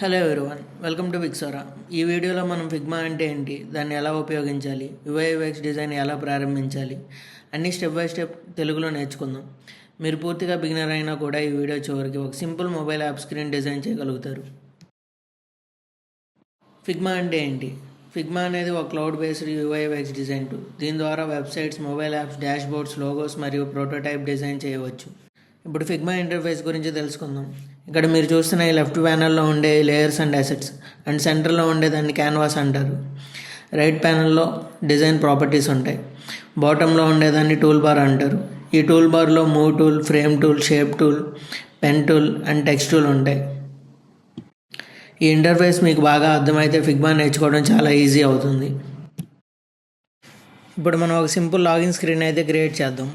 Hello everyone, welcome to Vixora. ఈ వీడియోలో మనం ఫిగ్మా అంటే ఏంటి, దాన్ని ఎలా ఉపయోగించాలి, యూఐ/యూఎక్స్ డిజైన్ ఎలా ప్రారంభించాలి అన్నీ స్టెప్ బై స్టెప్ తెలుగులో నేర్చుకుందాం. మీరు పూర్తిగా బిగినర్ అయినా కూడా ఈ వీడియో చివరికి ఒక simple mobile app screen design చేయగలుగుతారు. ఫిగ్మా అంటే ఏంటి? ఫిగ్మా అనేది ఒక క్లౌడ్ బేస్డ్ యూఐ/యూఎక్స్ డిజైన్ టూల్. దీని ద్వారా websites, mobile apps, dash boards, logos మరియు ప్రోటోటైప్ డిజైన్ చేయవచ్చు. ఇప్పుడు ఫిగ్మా ఇంటర్ఫేస్ గురించి తెలుసుకుందాం. ఇక్కడ మీరు చూస్తున్న ఈ లెఫ్ట్ ప్యానల్లో ఉండే లేయర్స్ అండ్ అసెట్స్ అండ్ సెంటర్లో ఉండేదాన్ని క్యాన్వాస్ అంటారు. రైట్ ప్యానల్లో డిజైన్ ప్రాపర్టీస్ ఉంటాయి. బాటంలో ఉండేదాన్ని టూల్ బార్ అంటారు. ఈ టూల్ బార్లో move tool, frame tool, shape tool, pen tool and text tool ఉంటాయి. ఈ ఇంటర్ఫేస్ మీకు బాగా అర్థమైతే ఫిగ్మా నేర్చుకోవడం చాలా ఈజీ అవుతుంది. ఇప్పుడు మనం ఒక సింపుల్ లాగిన్ స్క్రీన్ అయితే క్రియేట్ చేద్దాం.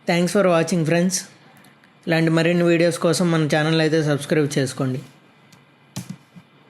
Thanks for watching friends. ఇలాంటి మరిన్ని వీడియోస్ కోసం మన ఛానల్ అయితే సబ్స్క్రైబ్ చేసుకోండి.